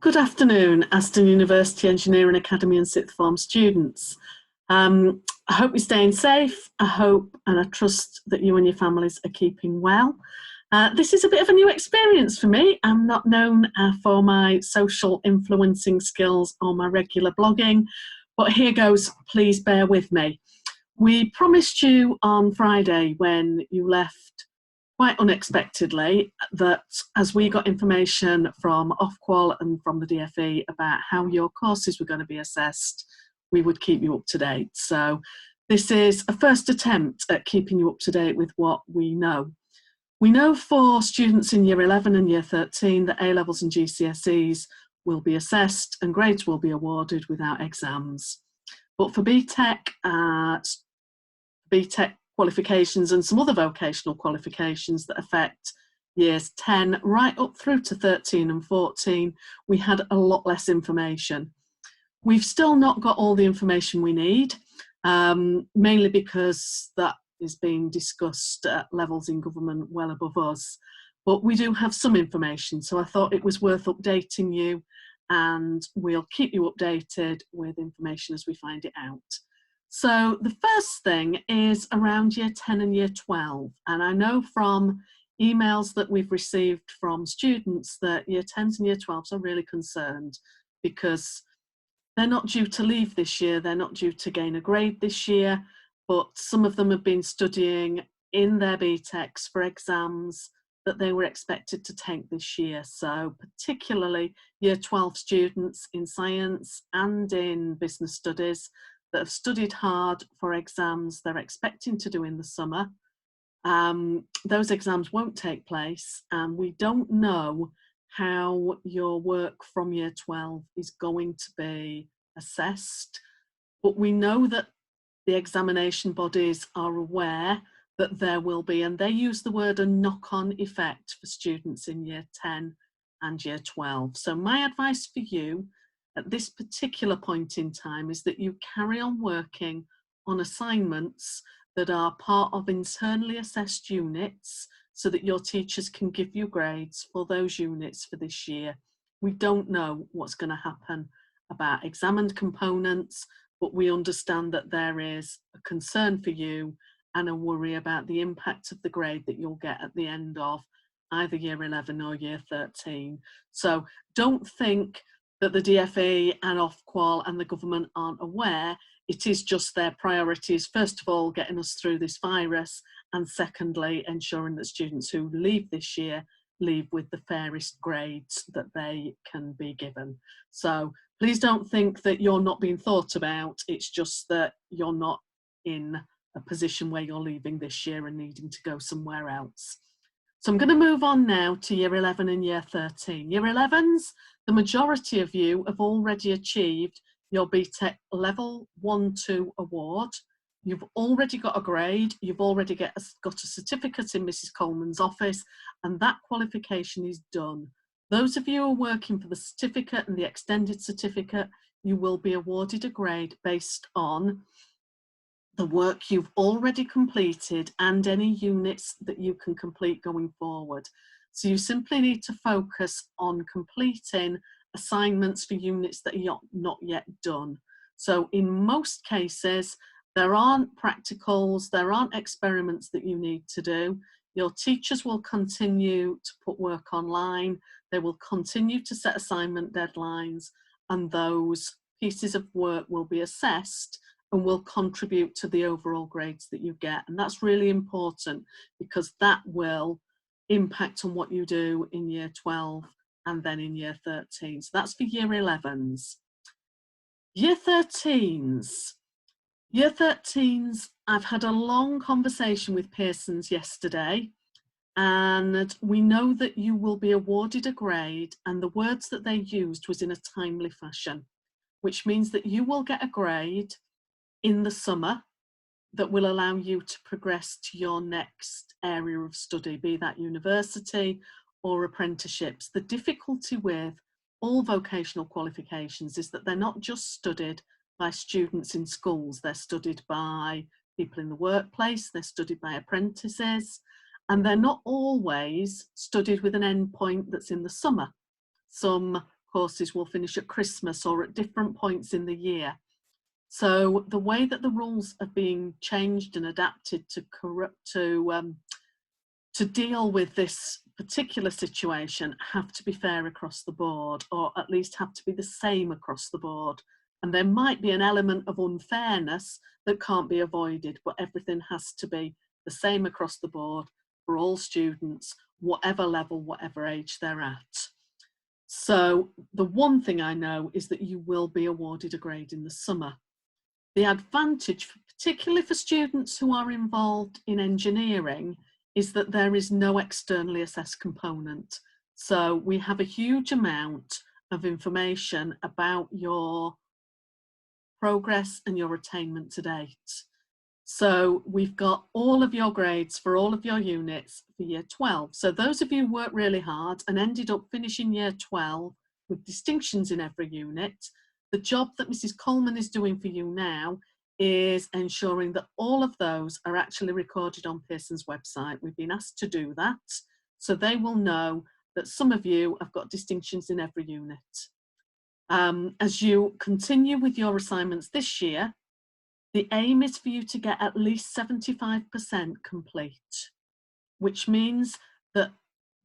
Good afternoon, Aston University Engineering Academy and sixth form students. I hope you're staying safe. I hope and I trust that you and your families are keeping well. This is a bit of a new experience for me. I'm not known for my social influencing skills or my regular blogging, but here goes, please bear with me. We promised you on Friday when you left quite unexpectedly that as we got information from Ofqual and from the DFE about how your courses were going to be assessed, we would keep you up to date. So this is a first attempt at keeping you up to date with what we know. We know for students in Year 11 and Year 13 that A-levels and GCSEs will be assessed and grades will be awarded without exams. But for BTEC, BTEC qualifications and some other vocational qualifications that affect years 10 right up through to 13 and 14, we had a lot less information. We've still not got all the information we need, mainly because that is being discussed at levels in government well above us. But we do have some information, so I thought it was worth updating you, and we'll keep you updated with information as we find it out. So the first thing is around Year 10 and Year 12, and I know from emails that we've received from students that Year 10s and Year 12s are really concerned because they're not due to leave this year, they're not due to gain a grade this year, but some of them have been studying in their BTECs for exams that they were expected to take this year. So particularly Year 12 students in science and in business studies that have studied hard for exams they're expecting to do in the summer. Those exams won't take place, and we don't know how your work from Year 12 is going to be assessed, but we know that the examination bodies are aware that there will be, and they use the word a knock-on effect for students in Year 10 and Year 12. So my advice for you at this particular point in time is that you carry on working on assignments that are part of internally assessed units so that your teachers can give you grades for those units for this year. We don't know what's going to happen about examined components, but we understand that there is a concern for you and a worry about the impact of the grade that you'll get at the end of either Year 11 or Year 13. So don't think that the DFE and Ofqual and the government aren't aware. It is just their priorities, first of all, getting us through this virus, and secondly, ensuring that students who leave this year leave with the fairest grades that they can be given. So please don't think that you're not being thought about, it's just that you're not in a position where you're leaving this year and needing to go somewhere else. So I'm going to move on now to Year 11 and Year 13. Year 11s, the majority of you have already achieved your BTEC Level 1-2 award. You've already got a grade, you've already got a certificate in Mrs Coleman's office, and that qualification is done. Those of you who are working for the certificate and the extended certificate, you will be awarded a grade based on the work you've already completed and any units that you can complete going forward. So you simply need to focus on completing assignments for units that are not yet done. So in most cases, there aren't practicals, there aren't experiments that you need to do. Your teachers will continue to put work online, they will continue to set assignment deadlines, and those pieces of work will be assessed and will contribute to the overall grades that you get. And that's really important because that will impact on what you do in Year 12 and then in Year 13. So that's for Year 11s. Year 13s. Year 13s, I've had a long conversation with Pearson's yesterday, and we know that you will be awarded a grade, and the words that they used was in a timely fashion, which means that you will get a grade in the summer that will allow you to progress to your next area of study, be that university or apprenticeships. The difficulty with all vocational qualifications is that they're not just studied by students in schools, they're studied by people in the workplace, they're studied by apprentices, and they're not always studied with an end point that's in the summer. Some courses will finish at Christmas or at different points in the year. So the way that the rules are being changed and adapted to deal with this particular situation have to be fair across the board, or at least have to be the same across the board. And there might be an element of unfairness that can't be avoided, but everything has to be the same across the board for all students, whatever level, whatever age they're at. So the one thing I know is that you will be awarded a grade in the summer. The advantage, particularly for students who are involved in engineering, is that there is no externally assessed component. So we have a huge amount of information about your progress and your attainment to date. So we've got all of your grades for all of your units for year 12. So those of you who worked really hard and ended up finishing year 12 with distinctions in every unit, the job that Mrs Coleman is doing for you now is ensuring that all of those are actually recorded on Pearson's website. We've been asked to do that, so they will know that some of you have got distinctions in every unit. As you continue with your assignments this year, the aim is for you to get at least 75% complete, which means that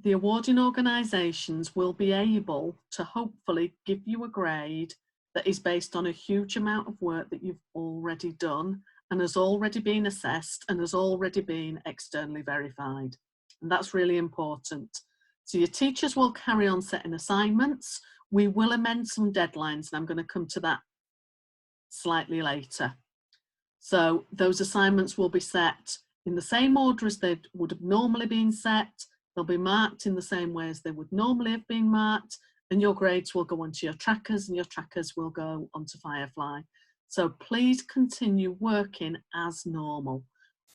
the awarding organisations will be able to hopefully give you a grade that is based on a huge amount of work that you've already done and has already been assessed and has already been externally verified. And that's really important. So your teachers will carry on setting assignments. We will amend some deadlines, and I'm going to come to that slightly later. So those assignments will be set in the same order as they would have normally been set. They'll be marked in the same way as they would normally have been marked, and your grades will go onto your trackers, and your trackers will go onto Firefly. So please continue working as normal.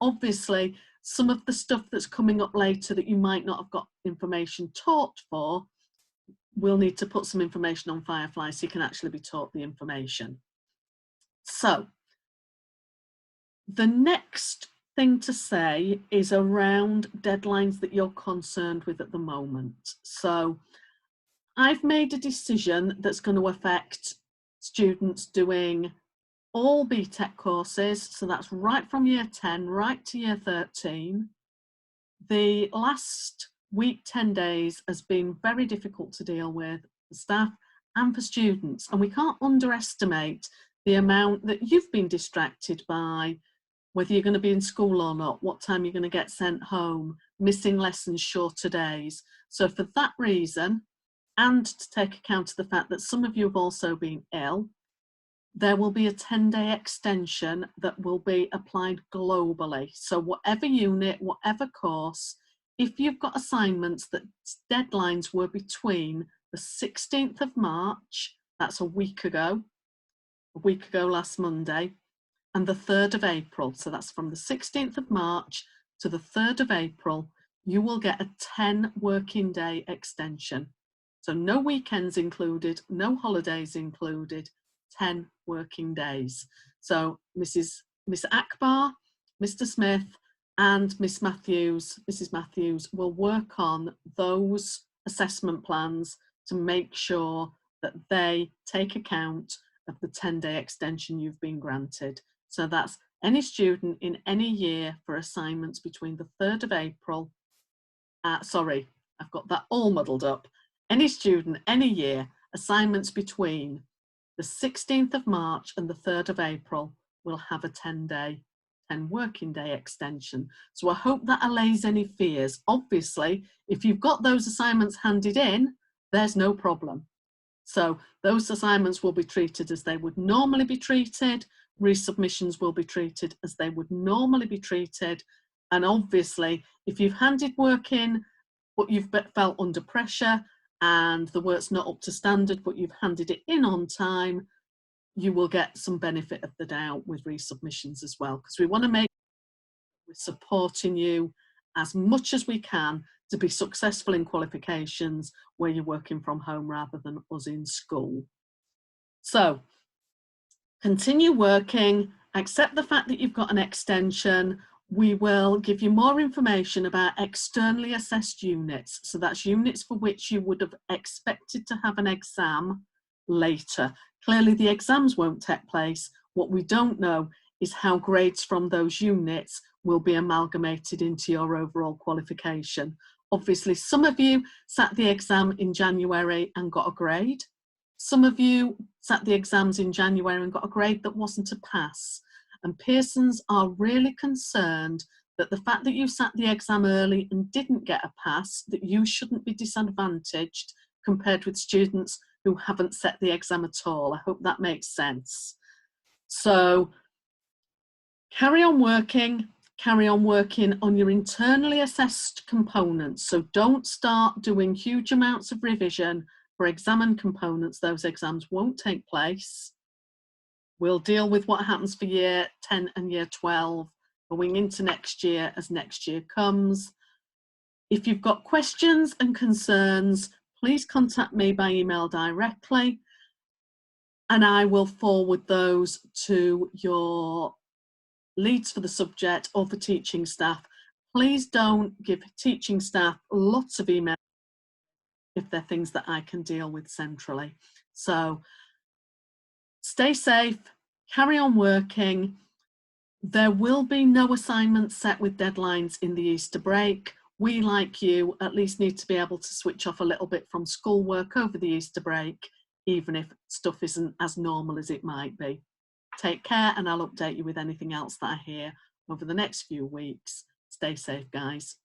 Obviously, some of the stuff that's coming up later that you might not have got information taught for, we'll need to put some information on Firefly so you can actually be taught the information. So the next thing to say is around deadlines that you're concerned with at the moment. So I've made a decision that's going to affect students doing all BTEC courses, so that's right from year 10 right to year 13. The last week, 10 days, has been very difficult to deal with for staff and for students, and we can't underestimate the amount that you've been distracted by, whether you're going to be in school or not, what time you're going to get sent home, missing lessons, shorter days. So for that reason, and to take account of the fact that some of you have also been ill, there will be a 10-day extension that will be applied globally. So whatever unit, whatever course, if you've got assignments that deadlines were between the 16th of March, that's a week ago last Monday, and the 3rd of April, so that's from the 16th of March to the 3rd of April, you will get a 10 working day extension. So no weekends included, no holidays included, 10 working days. So Miss Akbar, Mr Smith and Mrs Matthews will work on those assessment plans to make sure that they take account of the 10-day extension you've been granted. So that's any student in any year for assignments between the 3rd of April, sorry, I've got that all muddled up. Any student, any year, assignments between the 16th of March and the 3rd of April will have a 10 working day extension. So I hope that allays any fears. Obviously, if you've got those assignments handed in, there's no problem. So those assignments will be treated as they would normally be treated. Resubmissions will be treated as they would normally be treated. And obviously, if you've handed work in, but you've felt under pressure and the work's not up to standard, but you've handed it in on time, you will get some benefit of the doubt with resubmissions as well, because we want to make sure we're supporting you as much as we can to be successful in qualifications where you're working from home rather than us in school. So continue working, accept the fact that you've got an extension. We will give you more information about externally assessed units. So that's units for which you would have expected to have an exam later. Clearly the exams won't take place. What we don't know is how grades from those units will be amalgamated into your overall qualification. Obviously, some of you sat the exam in January and got a grade. Some of you sat the exams in January and got a grade that wasn't a pass. And Pearson's are really concerned that the fact that you sat the exam early and didn't get a pass, that you shouldn't be disadvantaged compared with students who haven't set the exam at all. I hope that makes sense. So carry on working on your internally assessed components. So don't start doing huge amounts of revision for examined components. Those exams won't take place. We'll deal with what happens for year 10 and year 12 going into next year as next year comes. If you've got questions and concerns, please contact me by email directly and I will forward those to your leads for the subject or for teaching staff. Please don't give teaching staff lots of emails if they're things that I can deal with centrally. So stay safe, carry on working. There will be no assignments set with deadlines in the Easter break. We, like you, at least need to be able to switch off a little bit from schoolwork over the Easter break, even if stuff isn't as normal as it might be. Take care, and I'll update you with anything else that I hear over the next few weeks. Stay safe, guys.